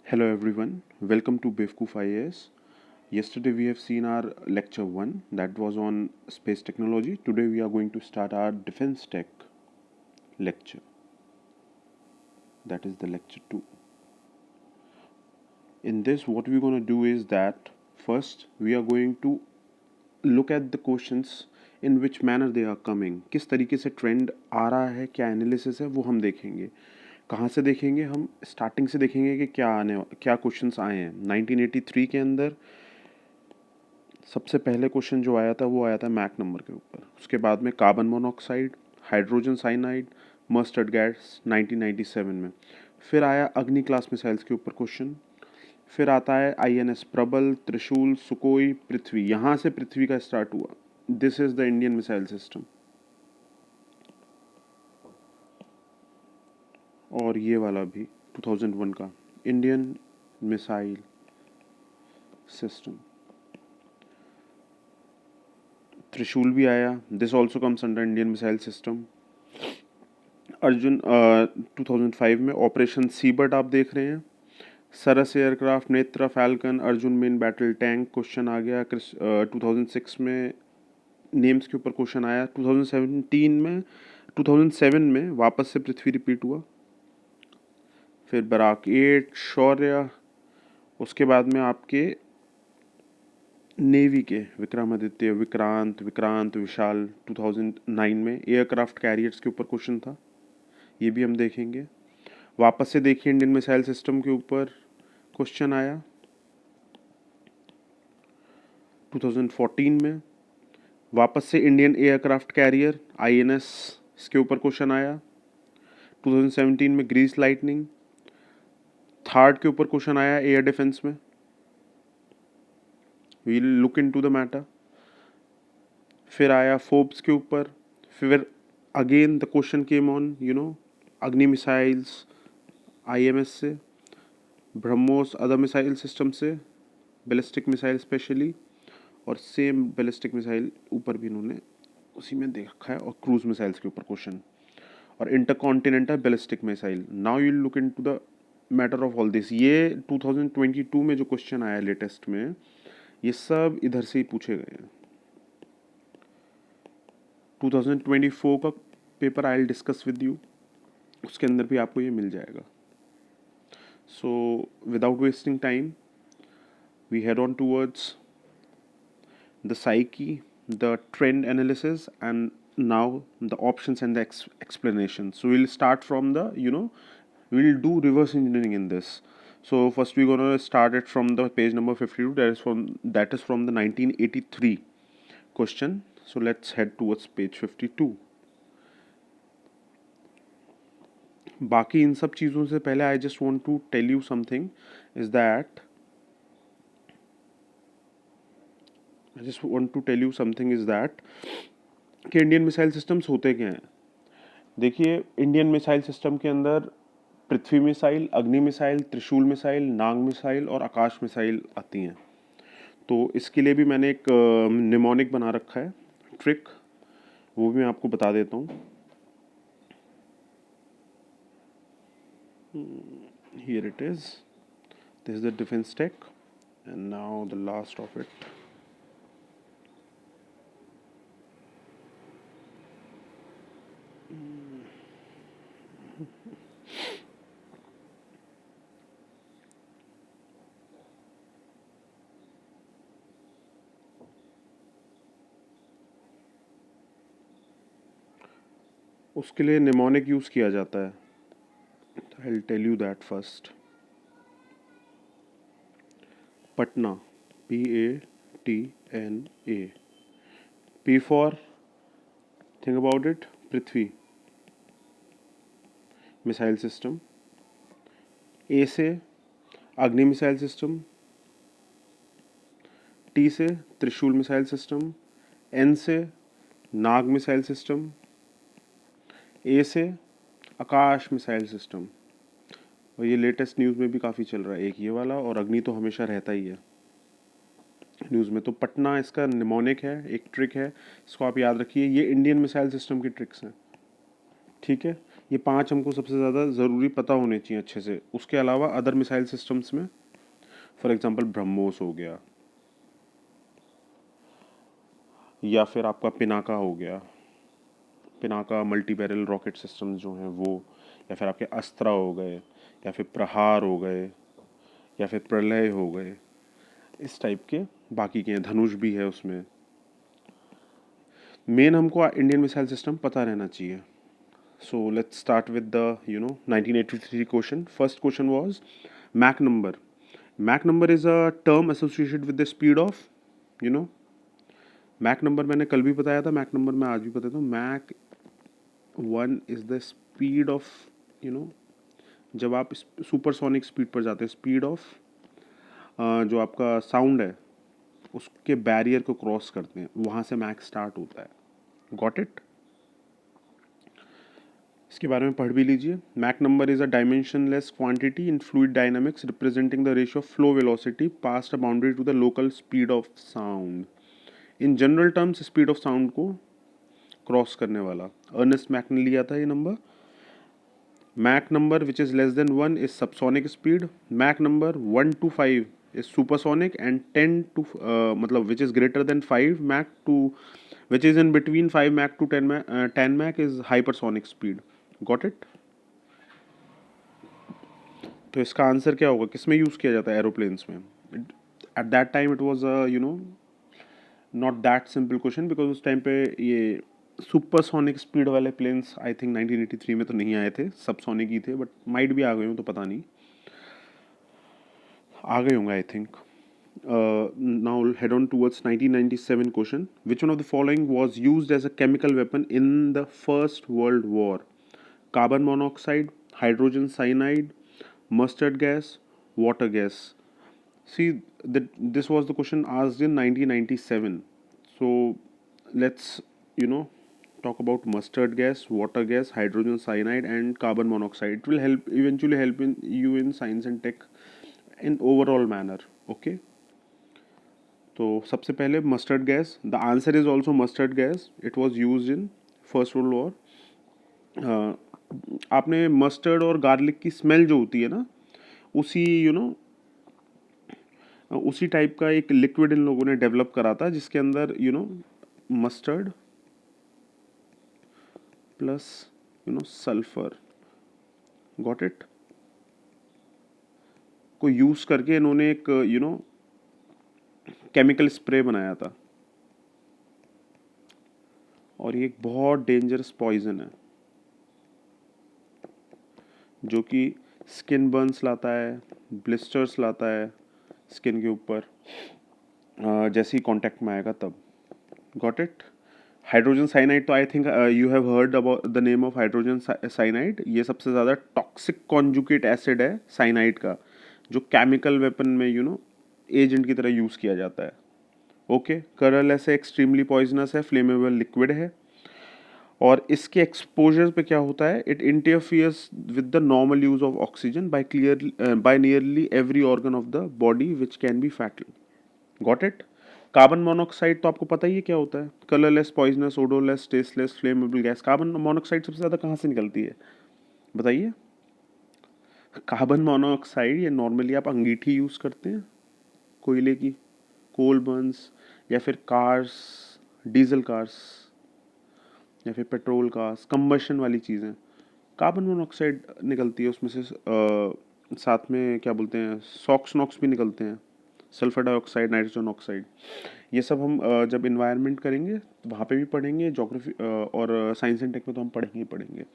Hello everyone, welcome to Bevkoof IAS. Yesterday we have seen our lecture 1 that was on space technology. Today we are going to start our defense tech lecture. That is the lecture 2. In this what we're going to do is that first we are going to look at the questions in which manner they are coming. किस तरीके से trend आ रहा है, क्या analysis है वो हम देखेंगे. कहाँ से देखेंगे? हम स्टार्टिंग से देखेंगे कि क्या क्वेश्चंस आए हैं. 1983 के अंदर सबसे पहले क्वेश्चन जो आया था वो आया था मैक नंबर के ऊपर. उसके बाद में carbon monoxide, hydrogen cyanide, mustard gas 1997 में. फिर आया अग्नि क्लास मिसाइल्स के ऊपर क्वेश्चन. फिर आता है आईएनएस प्रबल, त्रिशूल, सुकोई, पृथ्वी. यहाँ से पृथ्वी का स्टार्ट हुआ. This is the Indian missile system. और ये वाला भी 2001 का इंडियन मिसाइल सिस्टम. त्रिशूल भी आया. This also comes under Indian missile system. Arjun 2005 में ऑपरेशन सीबर्ट आप देख रहे हैं. Saras aircraft, Netra, Phalcon, Arjun main battle tank question आ गया. 2006 में नेम्स के ऊपर क्वेश्चन आया. 2007 में वापस से पृथ्वी रिपीट हुआ. फिर बराक 8, शौर्य. उसके बाद में आपके नेवी के विक्रमादित्य, विक्रांत, विशाल 2009 में एयरक्राफ्ट कैरियर्स के ऊपर क्वेश्चन था. ये भी हम देखेंगे. वापस से देखिए इंडियन मिसाइल सिस्टम के ऊपर क्वेश्चन आया 2014 में. वापस से इंडियन एयरक्राफ्ट कैरियर आईएनएस के ऊपर क्वेश्चन आया. 2017 में ग्रीस लाइटनिंग थर्ड के ऊपर क्वेश्चन आया एयर डिफेंस में. We look into the matter. फिर आया फोर्ब्स के ऊपर. फिर again the question came on Agni missiles IMS से, ब्रह्मोस अदर मिसाइल सिस्टम से, बैलिस्टिक मिसाइल स्पेशली, और सेम बैलिस्टिक मिसाइल ऊपर भी इन्होंने उसी में देख रखा है. और क्रूज मिसाइल्स के ऊपर क्वेश्चन और intercontinental ballistic missile. Now you look into the matter of all this. ये 2022 में जो क्वेश्चन आया लेटेस्ट में, ये सब इधर से ही पूछे गए हैं. 2024 का paper I will discuss with you. उसके अंदर भी आपको ये मिल जाएगा. So without wasting time we head on towards the psyche, the trend analysis, and now the options and the explanation. So we'll start from the we'll do reverse engineering in this. So first we're gonna start it from the page number 52. That is from the 1983 question. So let's head towards page 52. बाकी इन सब चीज़ों से पहले I just want to tell you something is that कि Indian missile systems होते क्या हैं. देखिए इंडियन मिसाइल सिस्टम के अंदर पृथ्वी मिसाइल, अग्नि मिसाइल, त्रिशूल मिसाइल, नाग मिसाइल और आकाश मिसाइल आती हैं. तो इसके लिए भी मैंने एक निमोनिक बना रखा है, ट्रिक, वो भी मैं आपको बता देता हूँ. Here it is. This is the defense tech, and now the last of it. उसके लिए निमोनिक यूज़ किया जाता है. I will tell you that first. Patna, PATNA. P for, think about it, Prithvi missile system. A से अग्नि missile system. T से त्रिशूल missile system. N से नाग मिसाइल सिस्टम. A से आकाश मिसाइल सिस्टम. और ये लेटेस्ट न्यूज़ में भी काफ़ी चल रहा है, एक ये वाला, और अग्नि तो हमेशा रहता ही है न्यूज़ में. तो पटना इसका निमोनिक है, एक ट्रिक है, इसको आप याद रखिए. ये इंडियन मिसाइल सिस्टम की ट्रिक्स हैं, ठीक है. ये 5 हमको सबसे ज़्यादा ज़रूरी पता होने चाहिए अच्छे से। उसके अलावा अदर मिसाइल सिस्टम्स में फॉर एग्जांपल ब्रह्मोस हो गया, या फिर आपका पिनाका हो गया, Pinaka multi barrel rocket system जो हैं वो, या फिर आपके अस्त्रा हो गए, या फिर प्रहार हो गए, या फिर प्रलय हो गए, इस टाइप के बाकी के हैं। धनुष भी है उसमें। मेन हमको इंडियन मिसाइल सिस्टम पता रहना चाहिए। So let's start with the 1983 question. First question was Mach number. Mach number is a term associated with the speed of you know Mach number मैंने कल भी बताया था, Mach number मैं आज भी बताता हूँ। Mach 1 is the speed of you know जब आप सुपरसोनिक स्पीड पर जाते हैं, स्पीड ऑफ जो आपका साउंड है उसके बैरियर को क्रॉस करते हैं, वहाँ से मैक स्टार्ट होता है। Got it? इसके बारे में पढ़ भी लीजिए। Mach number is a dimensionless quantity in fluid dynamics representing the ratio of flow velocity past a boundary to the local speed of sound. In general terms speed of sound को cross करने वाला। Ernest Mach ने लिया था ये नंबर। Mach number which is less than 1 is subsonic speed. Mach number 1 to 5 is supersonic, and 10 to मतलब which is greater than 5 Mach to which is in between 5 Mach to 10 Mach is hypersonic speed. Got it? तो इसका answer क्या होगा? किस में use किया जाता है एरोप्लेन्स में? At that time it was not that simple question, because उस टाइम पे ये सुपरसोनिक स्पीड वाले प्लेन्स आई थिंक 1983 में तो नहीं आए थे, सबसोनिक ही थे, बट माइट भी आ गए हों तो पता नहीं, आ गए होंगे I think. Now head on towards 1997 question. Which one of the following was used as a chemical weapon in the First World War? Carbon monoxide, hydrogen cyanide, mustard gas, water gas. See, this was the question asked in 1997. So let's talk about mustard gas, water gas, hydrogen cyanide, and carbon monoxide. It will eventually help you in science and tech in overall manner. Okay. तो सबसे पहले mustard gas, the answer is also mustard gas. It was use in first world war. आपने mustard और garlic की smell जो होती है ना, उसी उसी टाइप का एक लिक्विड इन लोगों ने डेवलप करा था, जिसके अंदर mustard plus sulphur, got it, को यूज करके इन्होंने एक केमिकल स्प्रे बनाया था। और ये एक बहुत डेंजरस पॉइजन है जो कि स्किन बर्न्स लाता है, ब्लिस्टर्स लाता है स्किन के ऊपर, जैसे ही कांटेक्ट में आएगा तब। Got it? हाइड्रोजन साइनाइड, तो I think you have heard about the name of hydrogen cyanide. ये सबसे ज़्यादा टॉक्सिक कॉन्जुगेट एसिड है साइनाइड का, जो केमिकल वेपन में एजेंट की तरह यूज़ किया जाता है। ओके, करल ऐसे एक्सट्रीमली पॉइजनस है, फ्लेमेबल लिक्विड है, और इसके एक्सपोजर पे क्या होता है, it interferes with the normal use of oxygen by nearly every organ of the body which can be fatal. Got it? Carbon monoxide तो आपको पता ही है क्या होता है, colourless, poisonous, odourless, tasteless, flammable gas. Carbon monoxide सबसे ज़्यादा कहाँ से निकलती है बताइए? कार्बन मोनोऑक्साइड ये नॉर्मली आप अंगीठी यूज़ करते हैं कोयले की, कोल बर्न्स, या फिर कार्स, डीजल कार्स, या फिर पेट्रोल कार्स, कंबशन वाली चीज़ें, कार्बन मोनोऑक्साइड निकलती है उसमें से। साथ में क्या बोलते हैं, सॉक्स नॉक्स भी निकलते हैं, सल्फर डाइऑक्साइड, नाइट्रोजन ऑक्साइड। ये सब हम जब इन्वायरमेंट करेंगे तो वहाँ पे भी पढ़ेंगे, जोग्राफी और साइंस एंड टेक में तो हम पढ़ेंगे ही पढ़ेंगे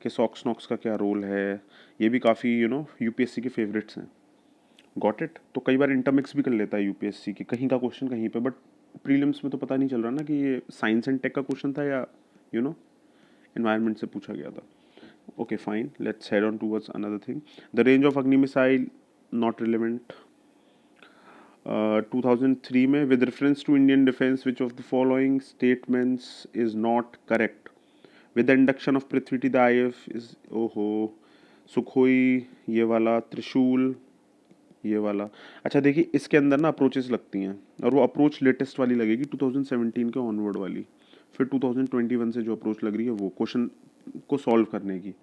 कि सॉक्स नॉक्स का क्या रोल है। ये भी काफ़ी यूपीएससी के फेवरेट्स हैं। Got it? तो कई बार इंटरमिक्स भी कर लेता है यूपीएससी की, कहीं का क्वेश्चन कहीं पे, बट प्रीलिम्स में तो पता नहीं चल रहा ना कि ये साइंस एंड टेक का क्वेश्चन था या इन्वायरमेंट से पूछा गया था। Okay fine, let's head on towards another thing. The range of Agni missile not relevant. 2003 में, with reference to Indian defence which of the following statements is not correct? With the induction of Prithvi the IF is, ओहो, Sukhoi, ये वाला, त्रिशूल, ये वाला। अच्छा देखिए, इसके अंदर ना अप्रोचेस लगती हैं, और वो अप्रोच लेटेस्ट वाली लगेगी 2017 के ऑनवर्ड वाली, फिर 2021 से जो अप्रोच लग रही है वो। क्वेश्चन को सॉल्व करने की।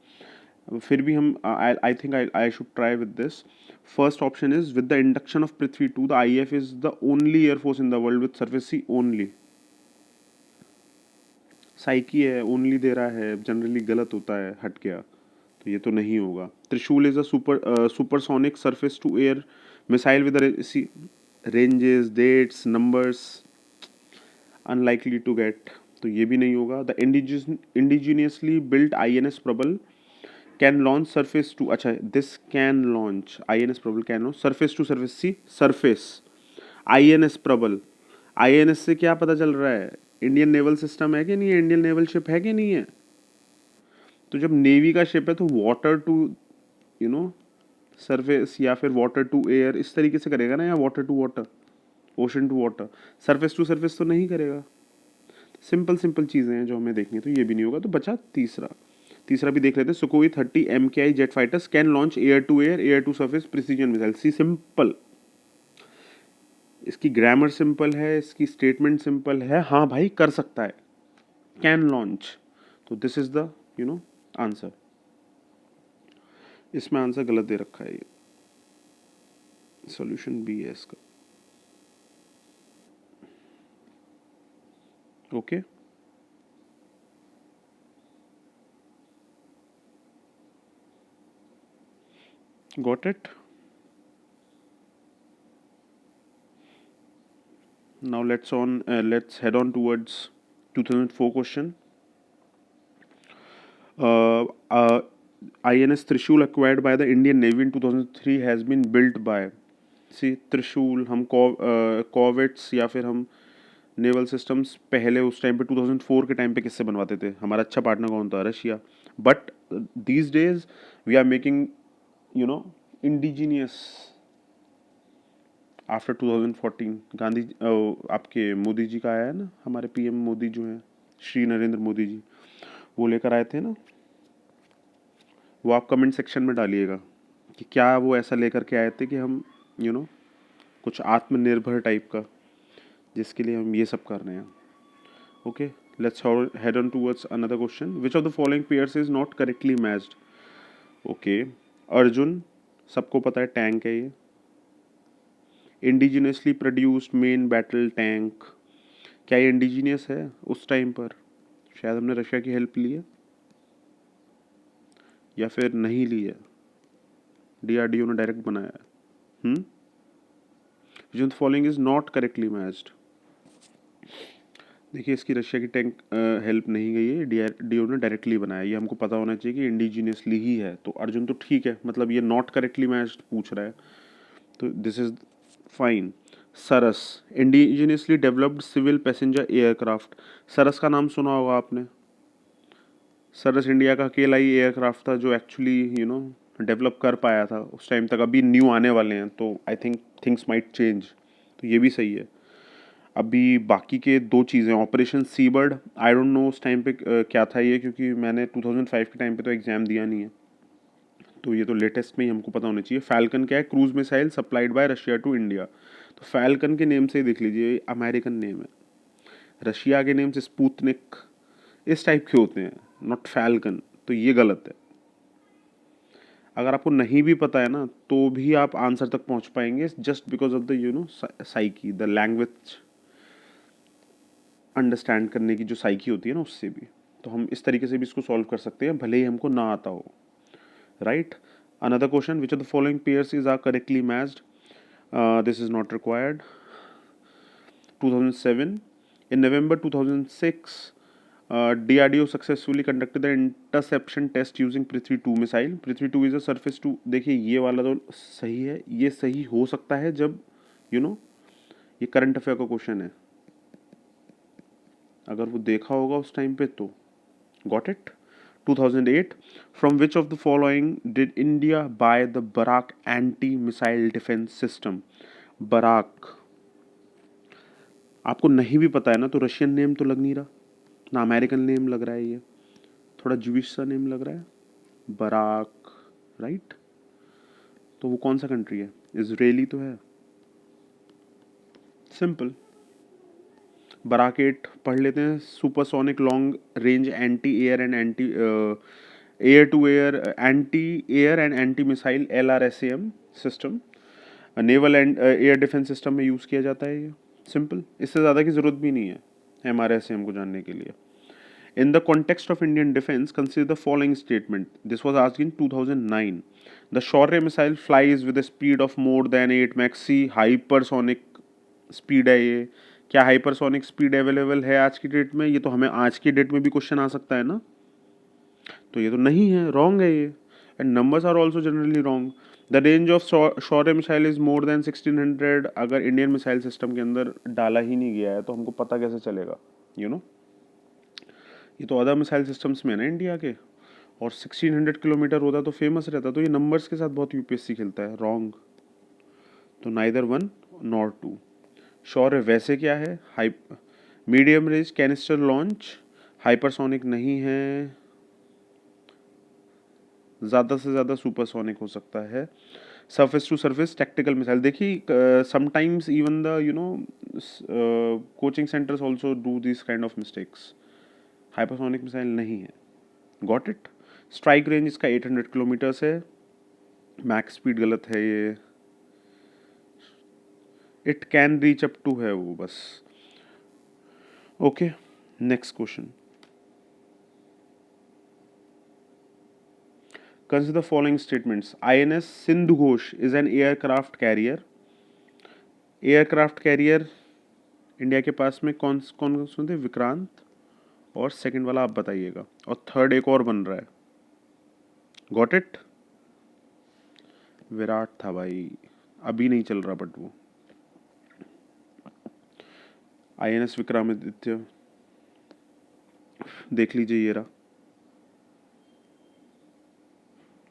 फिर भी हम I think I should try with this. First option is with the induction of Prithvi 2 the IF is the only air force in the world with surface sea only. Psyche है, ओनली दे रहा है, जनरली गलत होता है, हट गया, तो ये तो नहीं होगा। Trishul is a supersonic surface to air missile with ranges, dates, numbers unlikely to get, तो ये भी नहीं होगा। The indigenously built INS Prabal can launch surface to, अच्छा this can launch INS Prabal can launch surface to surface sea surface INS Prabal. INS से क्या पता चल रहा है, इंडियन नेवल सिस्टम है कि नहीं है, इंडियन नेवल शिप है कि नहीं है। तो जब नेवी का शिप है तो water to you know surface या फिर वाटर टू एयर इस तरीके से करेगा ना, या water to water, ocean to water, surface to surface तो नहीं करेगा। सिंपल सिंपल चीज़ें हैं जो हमें देखनी है, तो ये भी नहीं होगा। तो बचा तीसरा, तीसरा भी देख लेते हैं। Sukhoi 30 MKI jet fighters can launch air to surface precision missile. See simple, इसकी ग्रामर सिंपल है, इसकी स्टेटमेंट सिंपल है, हाँ भाई कर सकता है, कैन लॉन्च। तो दिस इज द आंसर। इसमें आंसर गलत दे रखा है, ये सॉल्यूशन बी है इसका। Okay got it. Now let's head on towards 2004 question. Uh, uh, INS Trishul acquired by the Indian Navy in 2003 has been built by, see त्रिशूल हम कॉवेट्स या फिर हम नेवल सिस्टम्स पहले उस टाइम पे 2004 के टाइम पे किससे बनवाते थे, हमारा अच्छा पार्टनर कौन था, Russia. But these days we are making indigenous after 2014। Gandhi आपके मोदी जी का आया है ना, हमारे पीएम मोदी जो हैं, श्री नरेंद्र मोदी जी, वो लेकर आए थे ना। वो आप कमेंट सेक्शन में डालिएगा कि क्या वो ऐसा लेकर के आए थे कि हम कुछ आत्मनिर्भर टाइप का, जिसके लिए हम ये सब कर रहे हैं। Okay let's head on towards another question. Which of the following pairs is not correctly matched. Okay Arjun, सबको पता है टैंक है ये। Indigenously produced main battle tank, क्या ये इंडिजीनियस है उस टाइम पर, शायद हमने रशिया की हेल्प ली है या फिर नहीं ली है, डीआरडीओ ने डायरेक्ट बनाया है। विच of the following is not correctly matched. देखिए इसकी रशिया की टैंक हेल्प नहीं गई है, डीआरडीओ ने डायरेक्टली बनाया, ये हमको पता होना चाहिए कि इंडिजीनियसली ही है। तो अर्जुन तो ठीक है, मतलब ये नॉट करेक्टली मैच्ड पूछ रहा है, तो this is fine. Saras indigenously developed civil passenger aircraft. Saras का नाम सुना होगा आपने। सरस इंडिया का अकेला ही एयरक्राफ्ट था जो एक्चुअली डेवलप कर पाया था उस टाइम तक। अभी न्यू आने वाले हैं, तो I think things might change, तो ये भी सही है। अभी बाकी के दो चीज़ें, operation sea bird, I don't know उस टाइम पे क्या था ये, क्योंकि मैंने 2005 के टाइम पे तो एग्ज़ाम दिया नहीं है, तो ये तो लेटेस्ट में ही हमको पता होना चाहिए। फैल्कन क्या है, cruise missile supplied by Russia to India. तो फैल्कन के नेम से ही देख लीजिए, अमेरिकन नेम है। रशिया के नेम से स्पुतनिक इस टाइप के होते हैं, नॉट फैल्कन, तो ये गलत है। अगर आपको नहीं भी पता है ना, तो भी आप आंसर तक पहुंच पाएंगे, just because of the psyche, the language understand करने की जो साइकी होती है ना, उससे भी। तो हम इस तरीके से भी इसको सॉल्व कर सकते हैं, भले ही हमको ना आता हो। Right, another question, which of the following pairs is are correctly matched. This is not required. 2007, in November 2006, DRDO successfully conducted the interception test using Prithvi 2 missile. Prithvi 2 is a surface to, देखिए ये वाला तो सही है, ये सही हो सकता है जब ये करंट अफेयर का क्वेश्चन है, अगर वो देखा होगा उस टाइम पे तो। Got it. 2008, from which of the following did India buy the Barak anti missile defence system. Barak आपको नहीं भी पता है ना, तो रशियन नेम तो लग नहीं रहा ना, अमेरिकन नेम लग रहा है, ये थोड़ा जूइश सा नेम लग रहा है, बराक। राइट, तो वो कौन सा कंट्री है, इजरायली तो है। सिंपल, बराकेट पढ़ लेते हैं, supersonic long range anti air and anti air to air anti air and anti missile LRSAM system naval and air defence system में यूज़ किया जाता है। ये सिंपल, इससे ज़्यादा की ज़रूरत भी नहीं है MRSAM को जानने के लिए। In the context of Indian defense, consider the following statement. This was asked in 2009. The Shaurya missile flies with a speed of more than 8 Mach C. Hypersonic speed है ये। क्या हाइपरसोनिक स्पीड अवेलेबल है आज की date में? ये तो हमें आज की डेट में भी क्वेश्चन आ सकता है ना, तो ये तो नहीं है, रॉन्ग है ये। And numbers are also generally wrong. The range of Shaurya missile is more than 1600। अगर इंडियन मिसाइल सिस्टम के अंदर डाला ही नहीं गया है तो हमको पता कैसे चलेगा, यू नो। ये तो अदर मिसाइल सिस्टम्स में है ना इंडिया के, और 1600 किलोमीटर होता तो फेमस रहता। तो ये नंबर्स के साथ बहुत यूपीएससी खेलता है, रॉन्ग। तो neither one nor two. Shaurya वैसे क्या है, high medium range canister launch, hypersonic नहीं है, ज़्यादा से ज़्यादा सुपरसोनिक हो सकता है। Surface to surface tactical missile, देखिए sometimes even the coaching centres also do this kind of mistakes. Hypersonic missile नहीं है, गॉट इट। स्ट्राइक रेंज इसका 800 किलोमीटर्स है, मैक्स स्पीड गलत है ये, it can reach up to है वो बस। Okay, next question. Consider the following statements. INS Sindhu Ghosh is an aircraft carrier. Aircraft carrier India के पास में कौन कौन सुनते, विक्रांत और सेकंड वाला आप बताइएगा, और थर्ड एक और बन रहा है, गॉट इट। विराट था भाई, अभी नहीं चल रहा बट वो। INS विक्रमादित्य देख लीजिए, ये रहा,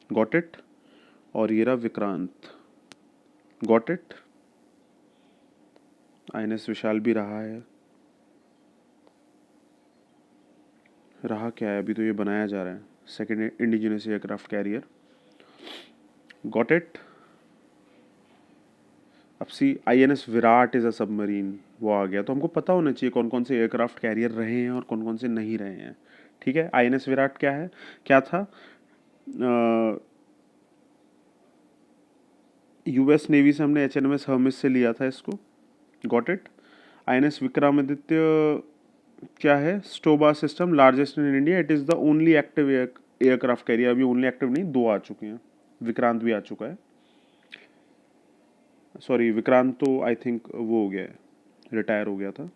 गॉट इट। और ये रहा विक्रांत, गॉट इट। INS विशाल भी रहा है, रहा क्या है, अभी तो ये बनाया जा रहा है, second indigenous aircraft carrier, got it. अब सी INS Virat is a submarine, वो आ गया। तो हमको पता होना चाहिए कौन कौन से एयरक्राफ्ट कैरियर रहे हैं और कौन कौन से नहीं रहे हैं, ठीक है। INS विराट क्या है, क्या था, US नेवी से हमने HNMS हर्मिस से लिया था इसको, गॉट इट। INS विक्रमादित्य क्या है, STOBAR system, largest in India, it is the only active aircraft carrier. अभी ओनली एक्टिव नहीं, 2 आ चुके हैं, विक्रांत भी आ चुका है, सॉरी विक्रांत तो आई थिंक वो हो गया है, रिटायर हो गया था।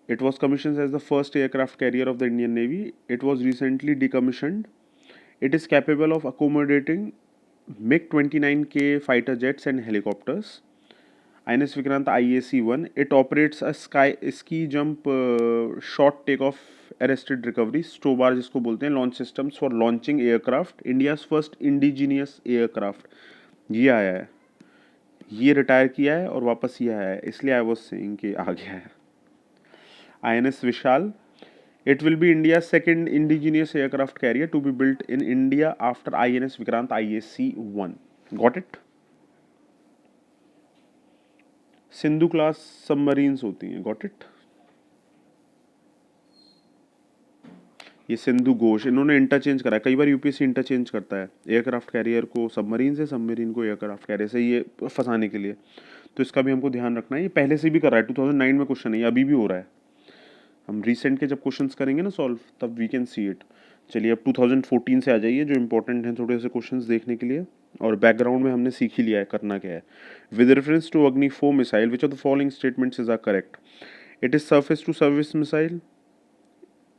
It was commissioned as the first aircraft carrier of the Indian Navy. It was recently decommissioned. It is capable of accommodating MiG-29K fighter jets and helicopters. INS Vikrant IAC-1. It operates a ski jump short takeoff arrested recovery STOBAR जिसको बोलते हैं, launch systems for launching aircraft. India's first indigenous aircraft. ये आया है, ये retire किया है और वापस ये आया है, इसलिए आई वाज सेइंग कि आ गया है। INS Vishal. It will be India's second indigenous aircraft carrier to be built in India after INS Vikrant IAC-1. Got it? Sindhu class submarines होती हैं, गॉट इट। ये सिंधु घोष, इन्होंने इंटरचेंज करा है, कई बार यूपीएससी इंटरचेंज करता है एयरक्राफ्ट कैरियर को सबमरीन से, सबमरीन को एयरक्राफ्ट कैरियर से, ये फंसाने के लिए। तो इसका भी हमको ध्यान रखना है, ये पहले से भी कर रहा है, 2009 में क्वेश्चन है, ये अभी भी हो रहा है। हम रिसेंट के जब क्वेश्चंस करेंगे ना सॉल्व, तब वी कैन सी इट। चलिए अब 2014 से आ जाइए, जो इंपॉर्टेंट हैं थोड़े से क्वेश्चंस देखने के लिए, और बैकग्राउंड में हमने सीख ही लिया है करना क्या है। With reference to Agni 4 missile, which of the following statements is are correct? It is surface to service missile,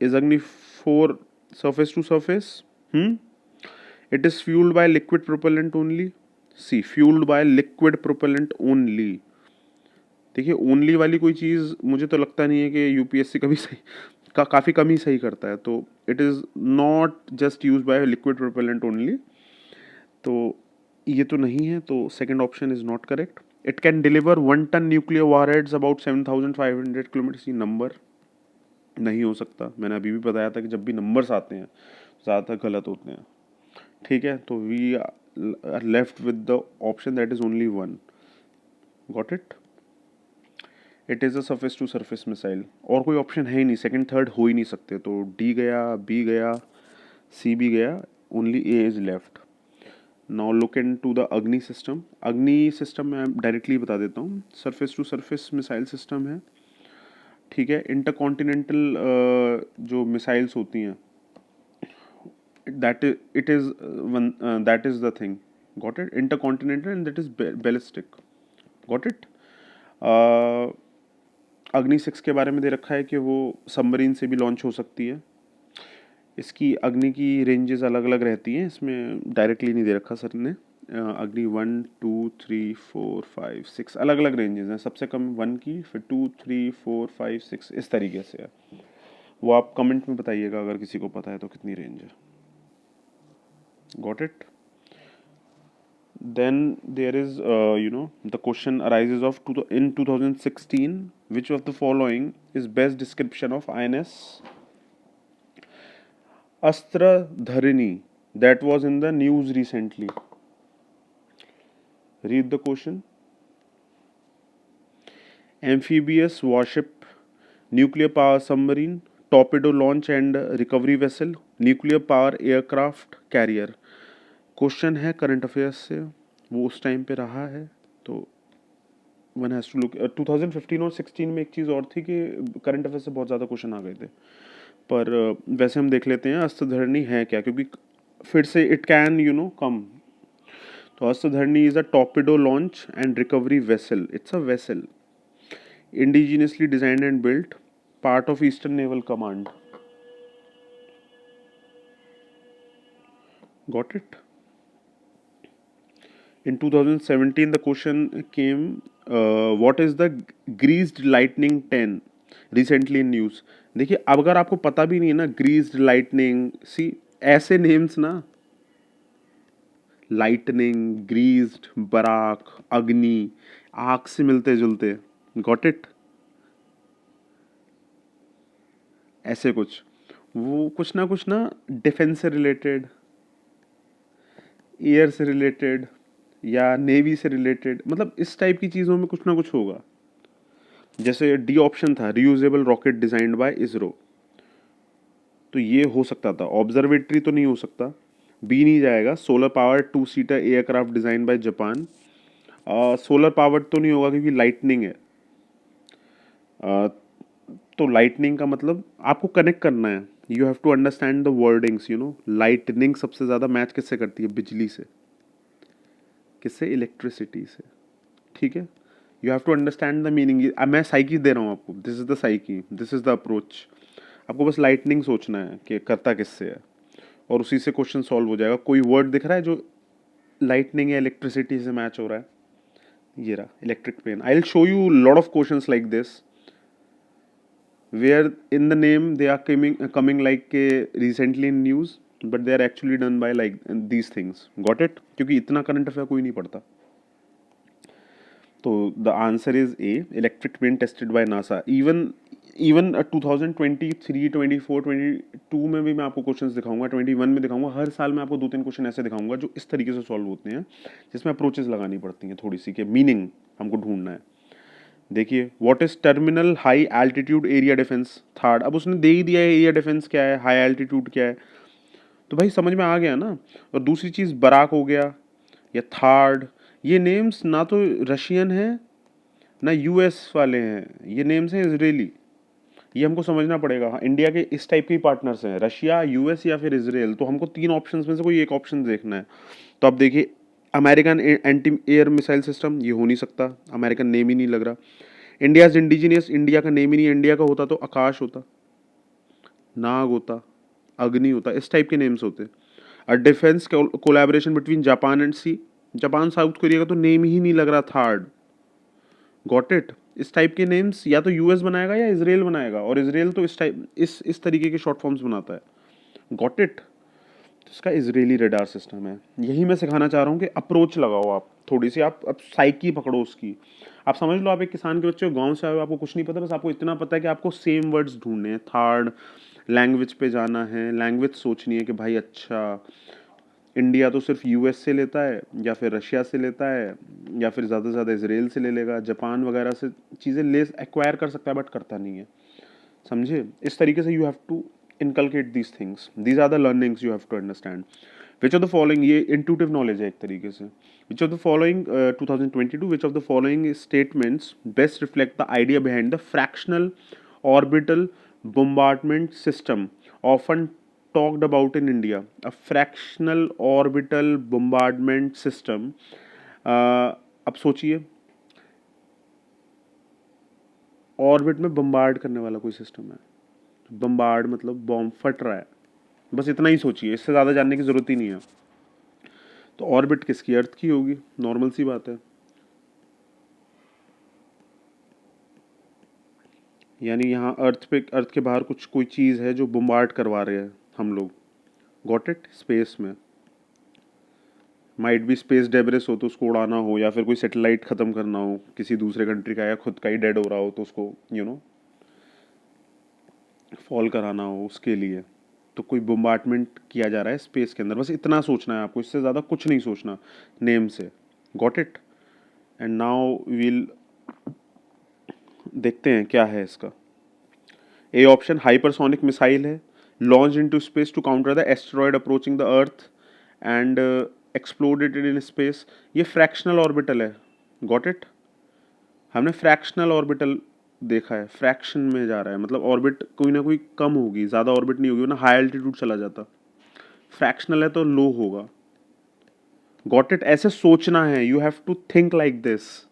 is Agni 4 surface to surface? It is fueled by liquid propellant only. See, fueled by liquid propellant only. देखिए only वाली कोई चीज़ मुझे तो लगता नहीं है कि UPSC कभी सही काफ़ी कम ही सही करता है। तो it is not just use by liquid propellant only, तो ये तो नहीं है, तो second option is not correct. It can deliver 1 ton nuclear warheads about 7500 kilometre, number नहीं हो सकता। मैंने अभी भी बताया था कि जब भी नंबर्स आते हैं ज़्यादातर गलत होते हैं, ठीक है। तो we are left with the option that is only 1, got it. It is a surface to surface missile. और कोई ऑप्शन है ही नहीं, सेकंड थर्ड हो ही नहीं सकते, तो डी गया, बी गया, सी भी गया, only A is left. Now look in to the Agni system. Agni system मैं डायरेक्टली बता देता हूँ, surface to surface missile system है, ठीक है। इंटरकॉन्टिनेंटल जो मिसाइल्स होती हैं, that is the thing, got it, intercontinental and that is ballistic, got it। अग्नि 6 के बारे में दे रखा है कि वो सबमरीन से भी लॉन्च हो सकती है। इसकी अग्नि की रेंजेस अलग अलग रहती हैं, इसमें डायरेक्टली नहीं दे रखा सर ने। अग्नि 1 2 3 4 5 6 अलग अलग रेंजेस हैं, सबसे कम 1 की, फिर 2 3 4 5 6 इस तरीके से है। वो आप कमेंट में बताइएगा अगर किसी को पता है तो कितनी रेंज है। Got it. Then there is, the question arises of in 2016, which of the following is best description of INS Astra Dharini that was in the news recently? Read the question. Amphibious warship, nuclear power submarine, torpedo launch and recovery vessel, nuclear power aircraft carrier। Question है current affairs से, वो उस time पे रहा है, तो one has to look. 2015 और 16 में एक चीज़ और थी कि करंट अफेयर से बहुत ज़्यादा क्वेश्चन आ गए थे, पर वैसे हम देख लेते हैं अस्त्रधरणी है क्या, क्योंकि फिर से इट कैन कम। तो Astradharani is a torpedo launch and recovery vessel, it's a vessel, indigenously designed and built, part of eastern naval command. Got it. In 2017, the question came, what is the greased lightning 10 recently in news। देखिए, अब अगर आपको पता भी नहीं है ना, greased lightning, सी ऐसे नेम्स ना, lightning, greased, बराक, अग्नि, आग से मिलते जुलते, गॉट इट, ऐसे कुछ, वो कुछ ना डिफेंस से रिलेटेड, एयर से रिलेटेड या नेवी से रिलेटेड, मतलब इस टाइप की चीज़ों में कुछ ना कुछ होगा। जैसे डी ऑप्शन था, reusable rocket designed bye ISRO, तो ये हो सकता था। ऑब्जर्वेटरी तो नहीं हो सकता, बी नहीं जाएगा। Solar power 2 seater aircraft design by Japan, solar power तो नहीं होगा क्योंकि लाइटनिंग है। तो लाइटनिंग का मतलब आपको कनेक्ट करना है, you have to understand the wordings, lightning सबसे ज़्यादा मैच किससे करती है? बिजली से। किससे? इलेक्ट्रिसिटी से, ठीक है। You have to understand the meaning. मैं साइकी दे रहा हूँ आपको, this is the psyche, this is the approach. आपको बस लाइटनिंग सोचना है कि करता किससे है, और उसी से क्वेश्चन सॉल्व हो जाएगा। कोई वर्ड दिख रहा है जो लाइटनिंग या इलेक्ट्रिसिटी से मैच हो रहा है? ये रहा, electric pen. I will show you lot of questions like this where in the name they are coming like के recently in news, but they are actually done by like these things. Got it? क्योंकि इतना current affair कोई नहीं पढ़ता। तो the answer is A, electric pen tested by NASA. Even 2023, 24, 22 में भी मैं आपको क्वेश्चंस दिखाऊंगा, 21 में दिखाऊंगा। हर साल मैं आपको 2-3 क्वेश्चन ऐसे दिखाऊंगा जो इस तरीके से सॉल्व होते हैं, जिसमें अप्रोचेस लगानी पड़ती हैं थोड़ी सी, के मीनिंग हमको ढूंढना है। देखिए, what is terminal high altitude area defence third. अब उसने दे ही दिया है एरिया डिफेंस क्या है, हाई एल्टीट्यूड क्या है, तो भाई समझ में आ गया ना। और दूसरी चीज़ बराक हो गया या थर्ड, ये नेम्स ना तो रशियन है ना यूएस वाले हैं, ये नेम्स हैं इजरायली। ये हमको समझना पड़ेगा। हाँ, इंडिया के इस टाइप के ही पार्टनर्स हैं, रशिया, यूएस या फिर इजराइल। तो हमको 3 ऑप्शंस में से कोई एक ऑप्शन देखना है। तो अब देखिए, American anti air missile system, ये हो नहीं सकता, अमेरिकन नेम ही नहीं लग रहा। इंडियाज इंडिजीनियस, इंडिया का नेम ही नहीं, इंडिया का होता तो आकाश होता, नाग होता, अग्नि होता, इस टाइप के नेम्स होते। A defence collaboration between Japan and C, Japan South Korea का तो नेम ही नहीं लग रहा थर्ड। Got it? इस टाइप के नेम्स या तो यूएस बनाएगा या इजराइल बनाएगा, और इजराइल तो इस तरीके के शॉर्ट फॉर्म्स बनाता है। Got it? तो इसका इजरायली रडार सिस्टम है। यही मैं सिखाना चाह रहा हूँ कि अप्रोच लगाओ आप थोड़ी सी, आप अब साइकी पकड़ो उसकी। आप समझ लो, आप एक किसान के बच्चे हो, गाँव से आए हो, आपको कुछ नहीं पता, बस आपको इतना पता है कि आपको सेम वर्ड्स ढूंढने हैं। थर्ड लैंग्वेज पे जाना है, लैंग्वेज सोचनी है कि भाई अच्छा इंडिया तो सिर्फ यूएस से लेता है या फिर रशिया से लेता है या फिर ज़्यादा से ज़्यादा इसराइल से ले लेगा, जापान वगैरह से चीज़ें ले एक्वायर कर सकता है बट करता नहीं है, समझे? इस तरीके से you have to inculcate these things, these are the learnings you have to understand. Which of the following, ये इंट्यूटिव नॉलेज है एक तरीके से, which of the following 2022 which of the following statements best reflect the idea behind the fractional orbital bombardment system often talked about in India? A fractional orbital bombardment system, अब सोचिए, orbit में bombard करने वाला कोई system है। Bombard मतलब bomb फट रहा है, बस इतना ही सोचिए, इससे ज़्यादा जानने की ज़रूरत ही नहीं है। तो ऑर्बिट किसकी, अर्थ की होगी, नॉर्मल सी बात है। यानी यहाँ अर्थ पे, अर्थ के बाहर कुछ कोई चीज़ है जो बम्बार्ड करवा रहे हैं हम लोग, गॉट इट, स्पेस में। माइट भी स्पेस डेब्रिस हो तो उसको उड़ाना हो, या फिर कोई सैटेलाइट ख़त्म करना हो किसी दूसरे कंट्री का, या खुद का ही डेड हो रहा हो तो उसको फॉल कराना हो, उसके लिए तो कोई बोम्बार्टमेंट किया जा रहा है स्पेस के अंदर। बस इतना सोचना है आपको, इससे ज़्यादा कुछ नहीं सोचना नेम से, got it. And now will देखते हैं क्या है इसका। ए ऑप्शन हाइपरसोनिक मिसाइल है, launch into space to counter the asteroid approaching the earth and exploded in space. ये फ्रैक्शनल ऑर्बिटल है, गॉट इट। हमने फ्रैक्शनल ऑर्बिटल देखा है, फ्रैक्शन में जा रहा है, मतलब ऑर्बिट कोई ना कोई कम होगी, ज़्यादा ऑर्बिट नहीं होगी ना, हाई एल्टीट्यूड चला जाता। फ्रैक्शनल है तो लो होगा, गॉट इट। ऐसे सोचना है, you have to think like this.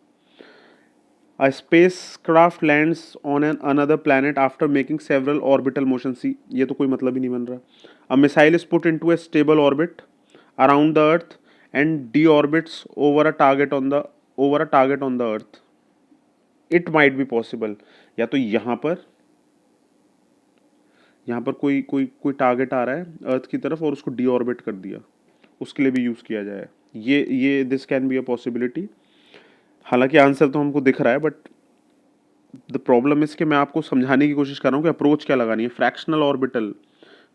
A spacecraft lands on an another planet after making several orbital motions. See, ये तो कोई मतलब ही नहीं बन रहा। A missile is put into a stable orbit around the Earth and deorbits over a target on the Earth. It might be possible. या तो यहाँ पर कोई कोई कोई टारगेट आ रहा है अर्थ की तरफ और उसको डीऑर्बिट कर दिया, उसके लिए भी यूज़ किया जाए, ये this can be a possibility. हालांकि आंसर तो हमको दिख रहा है, बट द प्रॉब्लम इस कि मैं आपको समझाने की कोशिश कर रहा हूँ कि अप्रोच क्या लगानी है। फ्रैक्शनल ऑर्बिटल,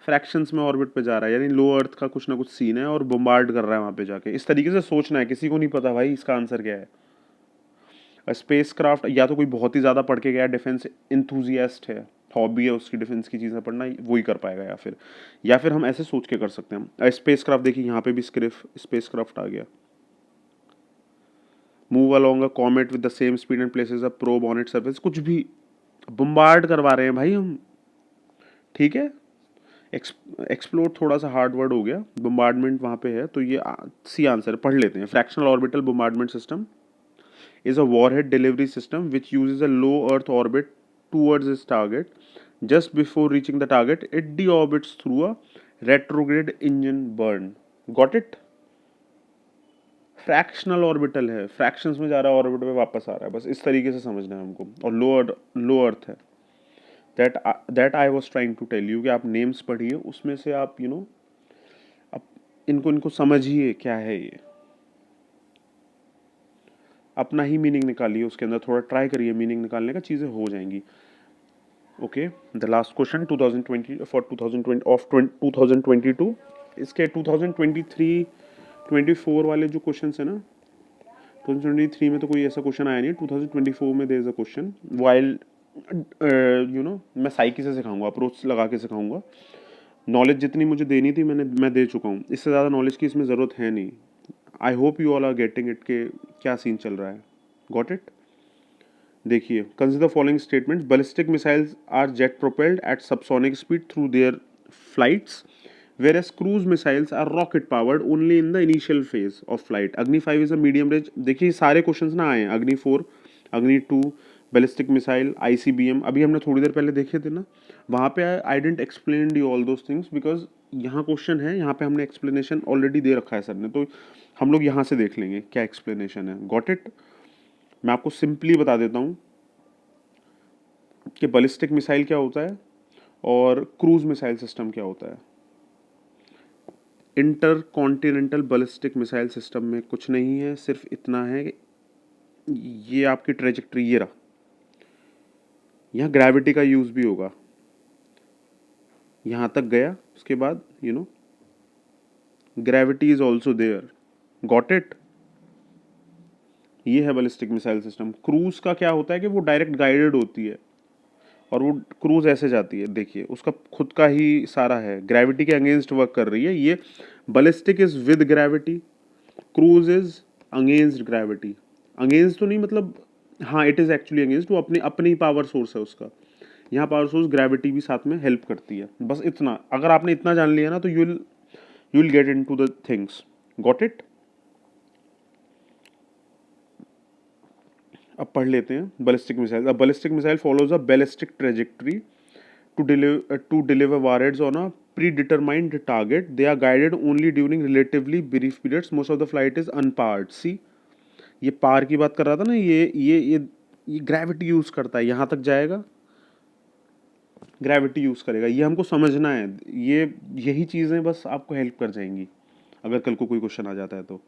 फ्रैक्शंस में ऑर्बिट पे जा रहा है, यानी लो अर्थ का कुछ ना कुछ सीन है और बम्बार्ड कर रहा है वहाँ पे जाके। इस तरीके से सोचना है, किसी को नहीं पता भाई इसका आंसर क्या है। स्पेस क्राफ्ट या तो कोई बहुत ही ज़्यादा पढ़ के गया, डिफेंस इंथुजियास्ट है, हॉबी है उसकी डिफेंस की चीज़ें पढ़ना, वही कर पाएगा, या फिर हम ऐसे सोच के कर सकते हैं। स्पेस क्राफ्ट देखिए, यहाँ पे भी स्पेस क्राफ्ट आ गया। Move along a comet with the same speed and places a probe on its surface, कुछ भी बम्बार्ड करवा रहे हैं भाई हम, ठीक है। एक्सप्लोर थोड़ा सा हार्ड वर्ड हो गया, बम्बार्डमेंट वहाँ पे है, तो ये सी आंसर पढ़ लेते हैं। Fractional orbital bombardment system is a warhead delivery system which uses a low Earth orbit towards its target. Just before reaching the target, it deorbits through a retrograde engine burn. Got it? Fractional orbital है, fractions में जा रहा है, orbit पे वापस आ रहा है, बस इस तरीके से समझना है हमको। और लो अर्थ है, that I was trying to tell you कि आप नेम्स पढ़िए, उसमें से आप आप इनको समझिए क्या है ये, अपना ही मीनिंग निकालिए उसके अंदर, थोड़ा ट्राई करिए मीनिंग निकालने का, चीज़ें हो जाएंगी। Okay, the last question 2020 for 2020 of 2022। इसके 2023 24 वाले जो क्वेश्चन है ना, 2023 में तो कोई ऐसा क्वेश्चन आया नहीं, 2024 में there is a question. While मैं साइकी से सिखाऊंगा, अप्रोच लगा के सिखाऊंगा। नॉलेज जितनी मुझे देनी थी मैं दे चुका हूँ, इससे ज़्यादा नॉलेज की इसमें ज़रूरत है नहीं। I hope you all are getting it के क्या सीन चल रहा है, गॉट इट। देखिए, consider following statement, ballistic missiles are jet propelled at subsonic speed through their flights, whereas cruise missiles are rocket powered only in the initial phase of flight. Agni 5 is a medium range। देखिए सारे questions ना आए हैं, अग्नि 4, अग्नि 2, ballistic missile, ICBM, अभी हमने थोड़ी देर पहले देखे थे ना, वहाँ पे I didn't explain you all those things because यहाँ क्वेश्चन है, यहाँ पे हमने एक्सप्लेनेशन ऑलरेडी दे रखा है सर ने, तो हम लोग यहाँ से देख लेंगे क्या एक्सप्लेनेशन है, गॉट इट। मैं आपको सिंपली बता देता हूँ कि बैलिस्टिक मिसाइल क्या होता है और क्रूज मिसाइल सिस्टम क्या होता है। Inter continental ballistic missile system में कुछ नहीं है, सिर्फ इतना है कि ये आपकी ट्रेजेक्ट्री ये रहा, यहाँ ग्रेविटी का यूज़ भी होगा, यहाँ तक गया, उसके बाद gravity is also there. Got it? ये है बैलिस्टिक मिसाइल सिस्टम। क्रूज का क्या होता है कि वो डायरेक्ट गाइडेड होती है और वो क्रूज ऐसे जाती है, देखिए उसका खुद का ही सारा है, ग्रेविटी के अगेंस्ट वर्क कर रही है। ये ballistic is with gravity, cruise is against gravity. Against तो नहीं मतलब, हाँ इट इज एक्चुअली अगेंस्ट, वो अपनी अपनी पावर सोर्स है उसका। यहाँ पावर सोर्स ग्रेविटी भी साथ में हेल्प करती है। बस इतना, अगर आपने इतना जान लिया ना तो you will get into the things. Got it? अब पढ़ लेते हैं ballistic missile. A ballistic missile follows a ballistic trajectory to deliver warheads on a predetermined target. They are guided only during relatively brief periods. Most of the flight is unpowered. See, ये पार की बात कर रहा था ना, ये gravity use करता है, यहाँ तक जाएगा ग्रेविटी यूज करेगा। ये हमको समझना है, ये यही चीज़ें बस आपको हेल्प कर जाएंगी अगर कल को कोई क्वेश्चन आ जाता है तो।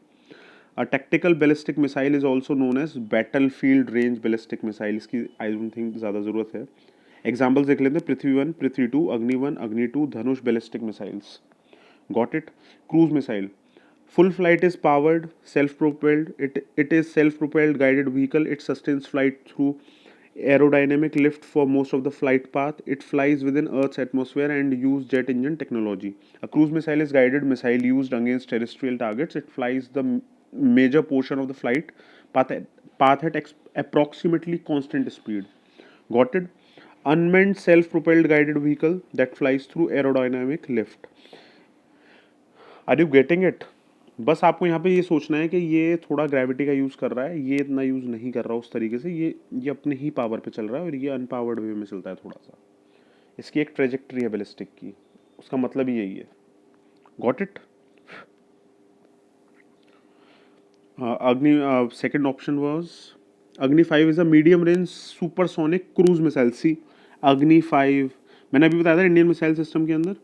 A tactical ballistic missile is also known as battle field range ballistic missile. इसकी आई डोंट थिंक ज़्यादा ज़रूरत है। एग्जाम्पल्स देख लेते हैं, पृथ्वी 1, पृथ्वी 2, अग्नि 1, Agni 2, Dhanush ballistic missiles. Got it? Cruise missile, full flight is powered, self propelled. It is self propelled guided vehicle. It sustains flight through aerodynamic lift for most of the flight path. It flies within Earth's atmosphere and use jet engine technology. A cruise missile is guided missile used against terrestrial targets. It flies the major portion of the flight path at approximately constant speed. Got it? Unmanned self propelled guided vehicle that flies through aerodynamic lift. Are you getting it? बस आपको यहाँ पे ये सोचना है कि ये थोड़ा ग्रेविटी का यूज़ कर रहा है, ये इतना यूज़ नहीं कर रहा उस तरीके से, ये अपने ही पावर पे चल रहा है और ये अनपावर्ड वे में चलता है थोड़ा सा। इसकी एक ट्रेजेक्ट्री है बैलिस्टिक की, उसका मतलब ही यही है। Got it? Agni second option was Agni 5 is a medium range supersonic cruise missile. See, Agni 5 मैंने अभी बताया था इंडियन मिसाइल सिस्टम के अंदर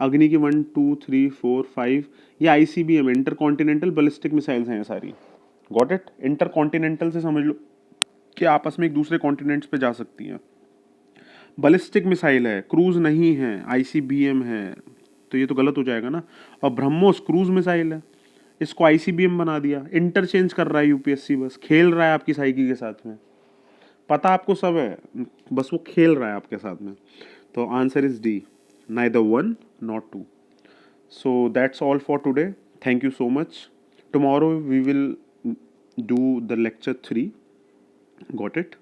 अग्नि की 1, 2, 3, 4, 5 ये ICBM inter continental ballistic missiles हैं ये सारी। Got it? इंटर कॉन्टिनेंटल से समझ लो कि आपस में एक दूसरे कॉन्टिनेंट्स पे जा सकती हैं। बैलिस्टिक मिसाइल है, क्रूज नहीं है, ICBM है, तो ये तो गलत हो जाएगा ना। और ब्रह्मोस क्रूज मिसाइल है, इसको ICBM बना दिया, इंटरचेंज कर रहा है UPSC, बस खेल रहा है आपकी साइकी के साथ में। पता आपको सब है, बस वो खेल रहा है आपके साथ में। तो answer is D, neither one nor two. So that's all for today. Thank you so much. Tomorrow we will do the lecture 3. Got it?